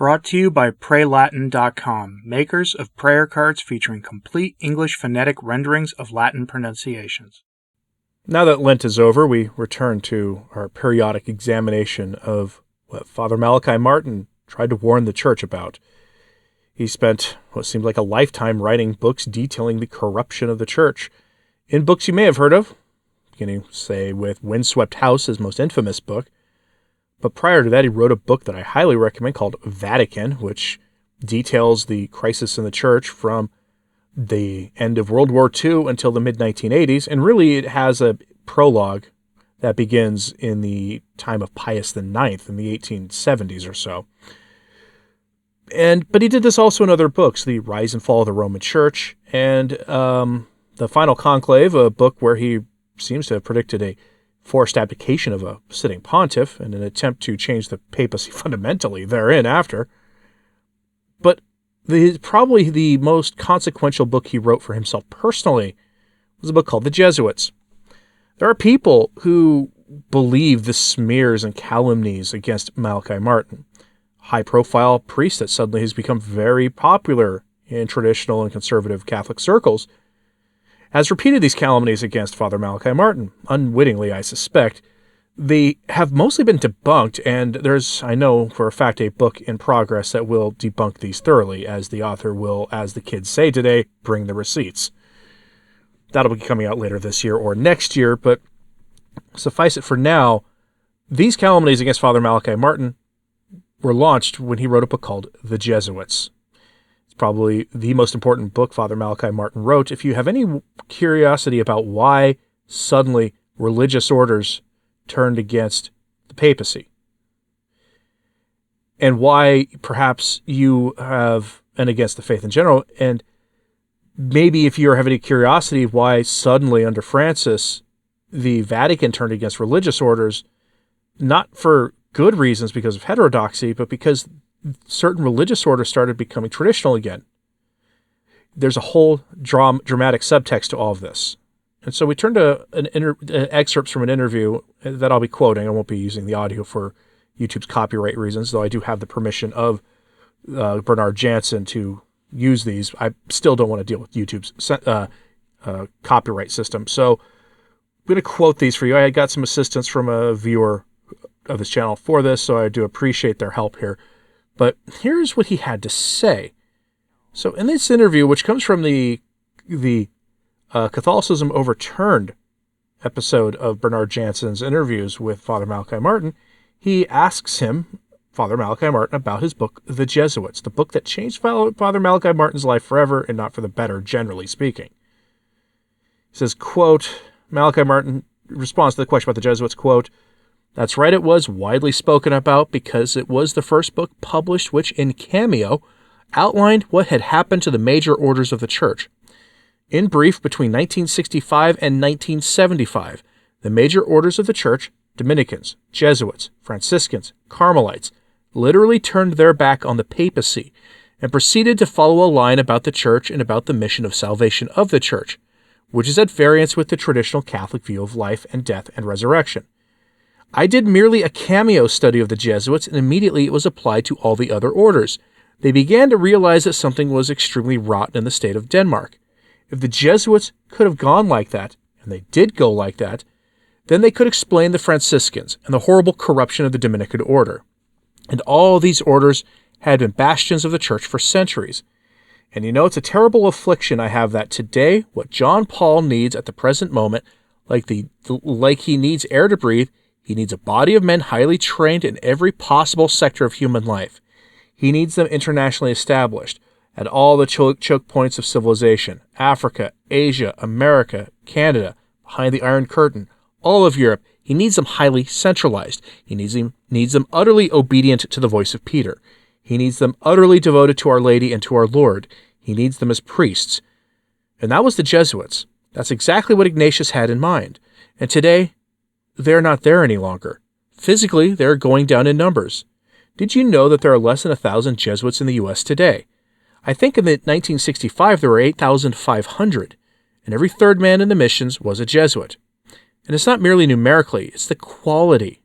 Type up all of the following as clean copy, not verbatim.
Brought to you by PrayLatin.com, makers of prayer cards featuring complete English phonetic renderings of Latin pronunciations. Now that Lent is over, we return to our periodic examination of what Father Malachi Martin tried to warn the Church about. He spent what seemed like a lifetime writing books detailing the corruption of the Church. In books you may have heard of, beginning, say, with Windswept House, his most infamous book. But prior to that, he wrote a book that I highly recommend called Vatican, which details the crisis in the Church from the end of World War II until the mid-1980s. And really, it has a prologue that begins in the time of Pius IX in the 1870s or so. But he did this also in other books, The Rise and Fall of the Roman Church, and The Final Conclave, a book where he seems to have predicted a forced abdication of a sitting pontiff in an attempt to change the papacy fundamentally therein after. But probably the most consequential book he wrote for himself personally was a book called The Jesuits. There are people who believe the smears and calumnies against Malachi Martin, high-profile priest that suddenly has become very popular in traditional and conservative Catholic circles, has repeated these calumnies against Father Malachi Martin, unwittingly, I suspect. They have mostly been debunked, and there's, I know for a fact, a book in progress that will debunk these thoroughly, as the author will, as the kids say today, bring the receipts. That'll be coming out later this year or next year, but suffice it for now, these calumnies against Father Malachi Martin were launched when he wrote a book called The Jesuits. Probably the most important book Father Malachi Martin wrote. If you have any curiosity about why suddenly religious orders turned against the papacy, and why perhaps you have, and against the faith in general, and maybe if you're having any curiosity of why suddenly under Francis the Vatican turned against religious orders, not for good reasons because of heterodoxy, but because certain religious orders started becoming traditional again. There's a whole dramatic subtext to all of this. And so we turn to excerpts from an interview that I'll be quoting. I won't be using the audio for YouTube's copyright reasons, though I do have the permission of Bernard Jansen to use these. I still don't want to deal with YouTube's copyright system. So I'm going to quote these for you. I got some assistance from a viewer of this channel for this, so I do appreciate their help here. But here's what he had to say. So in this interview, which comes from the Catholicism Overturned episode of Bernard Jansen's interviews with Father Malachi Martin, he asks him, Father Malachi Martin, about his book, The Jesuits, the book that changed Father Malachi Martin's life forever and not for the better, generally speaking. He says, quote, Malachi Martin responds to the question about the Jesuits, quote, "That's right, it was widely spoken about because it was the first book published which, in cameo, outlined what had happened to the major orders of the Church. In brief, between 1965 and 1975, the major orders of the Church, Dominicans, Jesuits, Franciscans, Carmelites, literally turned their back on the papacy and proceeded to follow a line about the Church and about the mission of salvation of the Church, which is at variance with the traditional Catholic view of life and death and resurrection. I did merely a cameo study of the Jesuits, and immediately it was applied to all the other orders. They began to realize that something was extremely rotten in the state of Denmark. If the Jesuits could have gone like that, and they did go like that, then they could explain the Franciscans and the horrible corruption of the Dominican order. And all these orders had been bastions of the Church for centuries. And you know, it's a terrible affliction I have that today, what John Paul needs at the present moment, like he needs air to breathe, he needs a body of men highly trained in every possible sector of human life. He needs them internationally established at all the choke points of civilization, Africa, Asia, America, Canada, behind the Iron Curtain, all of Europe. He needs them highly centralized. He needs them utterly obedient to the voice of Peter. He needs them utterly devoted to Our Lady and to our Lord. He needs them as priests. And that was the Jesuits. That's exactly what Ignatius had in mind. And today, they're not there any longer. Physically, they're going down in numbers. Did you know that there are less than 1,000 Jesuits in the U.S. today? I think in 1965 there were 8,500, and every third man in the missions was a Jesuit. And it's not merely numerically, it's the quality.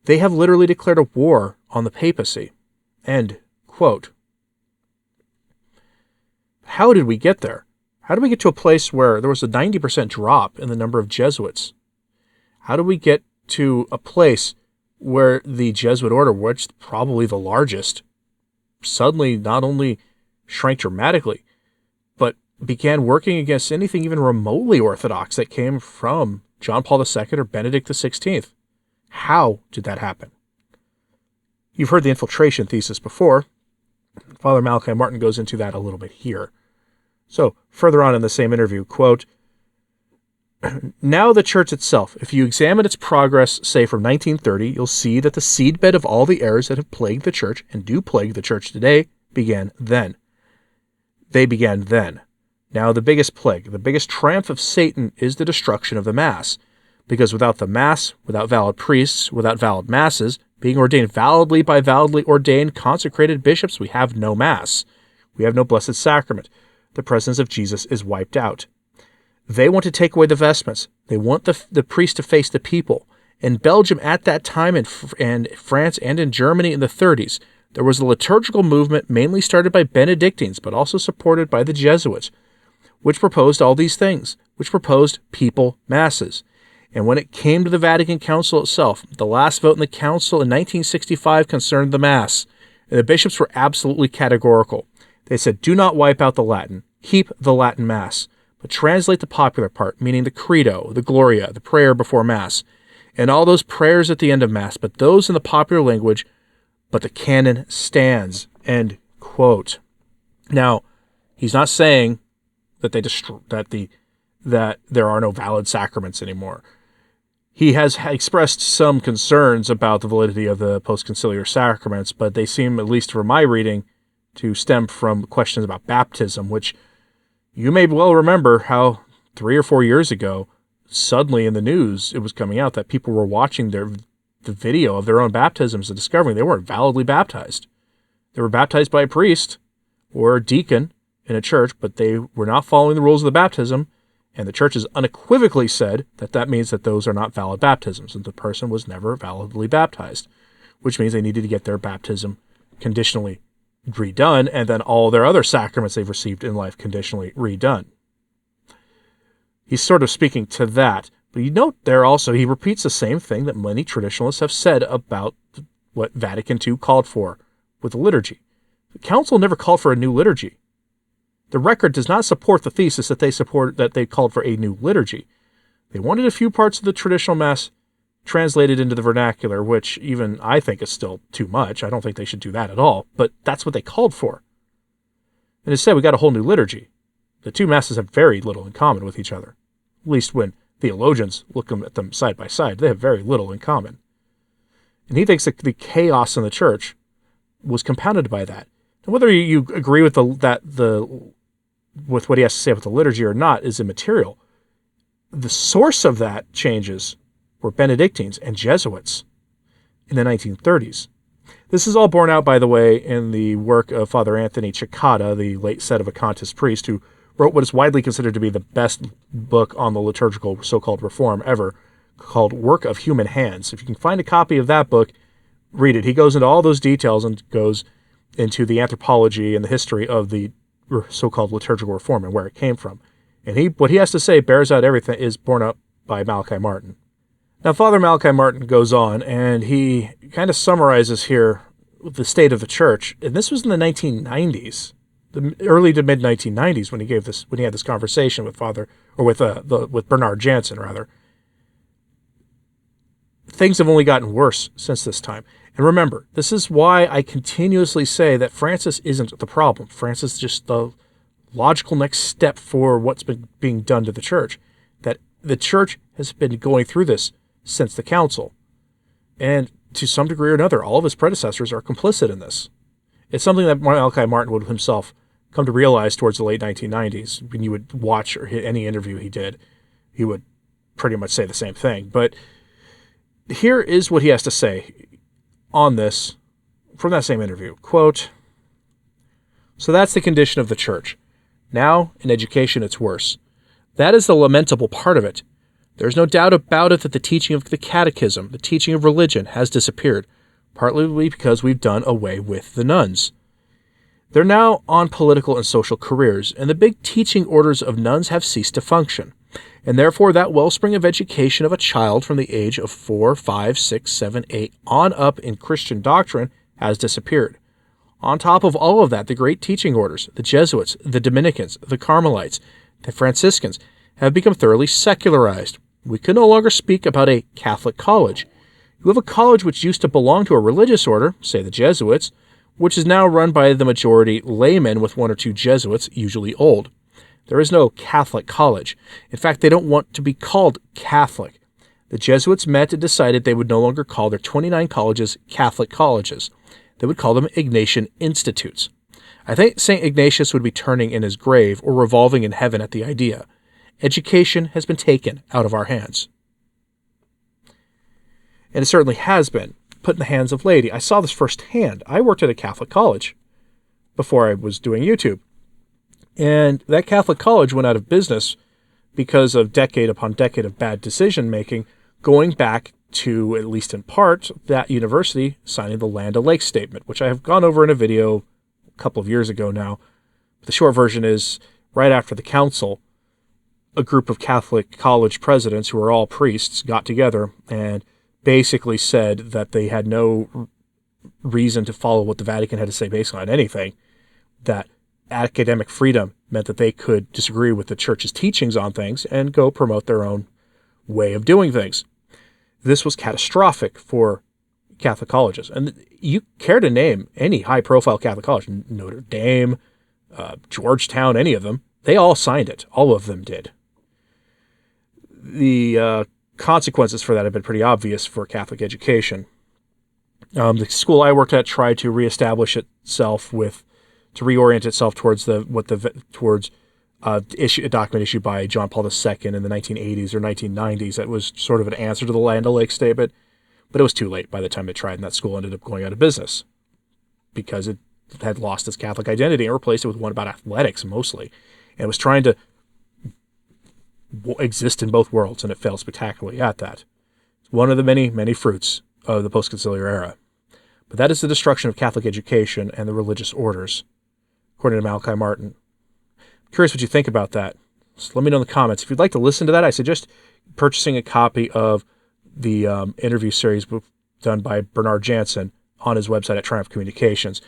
They have literally declared a war on the papacy. End quote. How did we get there? How did we get to a place where there was a 90% drop in the number of Jesuits? How did we get to a place where the Jesuit order, which is probably the largest, suddenly not only shrank dramatically, but began working against anything even remotely orthodox that came from John Paul II or Benedict XVI? How did that happen? You've heard the infiltration thesis before. Father Malachi Martin goes into that a little bit here. So, further on in the same interview, quote, now the church itself, if you examine its progress, say from 1930, you'll see that the seedbed of all the errors that have plagued the church and do plague the church today began then. They began then. Now the biggest plague, the biggest triumph of Satan is the destruction of the Mass. Because without the Mass, without valid priests, without valid Masses, being ordained validly by validly ordained consecrated bishops, we have no Mass. We have no Blessed Sacrament. The presence of Jesus is wiped out. They want to take away the vestments. They want the priest to face the people. In Belgium at that time, and France and in Germany in the 30s, there was a liturgical movement mainly started by Benedictines, but also supported by the Jesuits, which proposed all these things, which proposed people masses. And when it came to the Vatican Council itself, the last vote in the Council in 1965 concerned the Mass, and the bishops were absolutely categorical. They said, do not wipe out the Latin, keep the Latin Mass, but translate the popular part, meaning the Credo, the Gloria, the prayer before Mass, and all those prayers at the end of Mass, but those in the popular language, but the canon stands. End quote. Now, he's not saying that that there are no valid sacraments anymore. He has expressed some concerns about the validity of the post-conciliar sacraments, but they seem, at least from my reading, to stem from questions about baptism, which you may well remember how 3 or 4 years ago, suddenly in the news, it was coming out that people were watching the video of their own baptisms and discovering they weren't validly baptized. They were baptized by a priest or a deacon in a church, but they were not following the rules of the baptism, and the church has unequivocally said that that means that those are not valid baptisms, and the person was never validly baptized, which means they needed to get their baptism conditionally redone, and then all their other sacraments they've received in life conditionally redone. He's sort of speaking to that, but you note there also he repeats the same thing that many traditionalists have said about what Vatican II called for with the liturgy. The Council never called for a new liturgy. The record does not support the thesis that they called for a new liturgy. They wanted a few parts of the traditional Mass translated into the vernacular, which even I think is still too much. I don't think they should do that at all, but that's what they called for. And instead, we got a whole new liturgy. The two Masses have very little in common with each other. At least when theologians look at them side by side, they have very little in common. And he thinks that the chaos in the church was compounded by that. And whether you agree with with what he has to say about the liturgy or not is immaterial. The source of that changes were Benedictines and Jesuits in the 1930s. This is all borne out, by the way, in the work of Father Anthony Cicada, the late Sedevacantist priest, who wrote what is widely considered to be the best book on the liturgical so-called reform ever, called Work of Human Hands. If you can find a copy of that book, read it. He goes into all those details and goes into the anthropology and the history of the so-called liturgical reform and where it came from. And what he has to say bears out everything, is borne up by Malachi Martin. Now, Father Malachi Martin goes on, and he kind of summarizes here the state of the church. And this was in the 1990s, the early to mid 1990s, when he had this conversation with with Bernard Jansen, rather. Things have only gotten worse since this time. And remember, this is why I continuously say that Francis isn't the problem. Francis is just the logical next step for what's been being done to the church. That the church has been going through this since the council. And to some degree or another, all of his predecessors are complicit in this. It's something that Malachi Martin would himself come to realize towards the late 1990s. When you would watch or hit any interview he did, he would pretty much say the same thing. But here is what he has to say on this from that same interview. Quote, "So that's the condition of the church. Now, in education, it's worse. That is the lamentable part of it. There's no doubt about it that the teaching of the catechism, the teaching of religion, has disappeared. partly because we've done away with the nuns. They're now on political and social careers, and the big teaching orders of nuns have ceased to function, and therefore that wellspring of education of a child from the age of 4, 5, 6, 7, 8 on up in Christian doctrine has disappeared. On top of all of that, the great teaching orders, the Jesuits, the Dominicans, the Carmelites, the Franciscans, have become thoroughly secularized. We can no longer speak about a Catholic college. You have a college which used to belong to a religious order, say the Jesuits, which is now run by the majority laymen with 1 or 2 Jesuits, usually old. There is no Catholic college. In fact, they don't want to be called Catholic. The Jesuits met and decided they would no longer call their 29 colleges Catholic colleges. They would call them Ignatian Institutes. I think St. Ignatius would be turning in his grave or revolving in heaven at the idea. Education has been taken out of our hands. And it certainly has been put in the hands of laity. I saw this firsthand. I worked at a Catholic college before I was doing YouTube. And that Catholic college went out of business because of decade upon decade of bad decision-making, going back to, at least in part, that university signing the Land O'Lakes Statement, which I have gone over in a video a couple of years ago now. The short version is, right after the council, a group of Catholic college presidents who are all priests got together and basically said that they had no reason to follow what the Vatican had to say basically on anything, that academic freedom meant that they could disagree with the church's teachings on things and go promote their own way of doing things. This was catastrophic for Catholic colleges. And you care to name any high-profile Catholic college, Notre Dame, Georgetown, any of them, they all signed it. All of them did. The consequences for that have been pretty obvious for Catholic education. The school I worked at tried to reestablish itself to reorient itself towards a document issued by John Paul II in the 1980s or 1990s that was sort of an answer to the Land O'Lakes Statement, but it was too late by the time it tried, and that school ended up going out of business because it had lost its Catholic identity and replaced it with one about athletics mostly, and it was trying to exist in both worlds, and it failed spectacularly at that. It's one of the many, many fruits of the post-conciliar era. But that is the destruction of Catholic education and the religious orders, according to Malachi Martin. I'm curious what you think about that. So let me know in the comments. If you'd like to listen to that, I suggest purchasing a copy of the interview series done by Bernard Jansen on his website at Triumph Communications.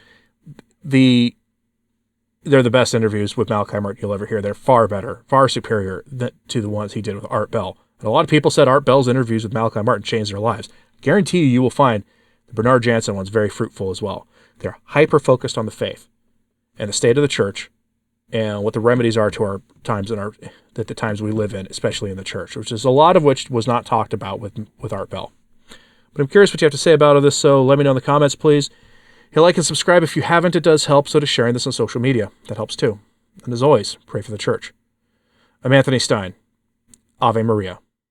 They're the best interviews with Malachi Martin you'll ever hear. They're far better, far superior to the ones he did with Art Bell. And a lot of people said Art Bell's interviews with Malachi Martin changed their lives. Guarantee you will find the Bernard Jansen ones very fruitful as well. They're hyper-focused on the faith and the state of the church and what the remedies are to our times the times we live in, especially in the church, which is a lot of which was not talked about with Art Bell. But I'm curious what you have to say about all this, so let me know in the comments, please. Hit like and subscribe if you haven't. It does help. So does sharing this on social media. That helps too. And as always, pray for the church. I'm Anthony Stine. Ave Maria.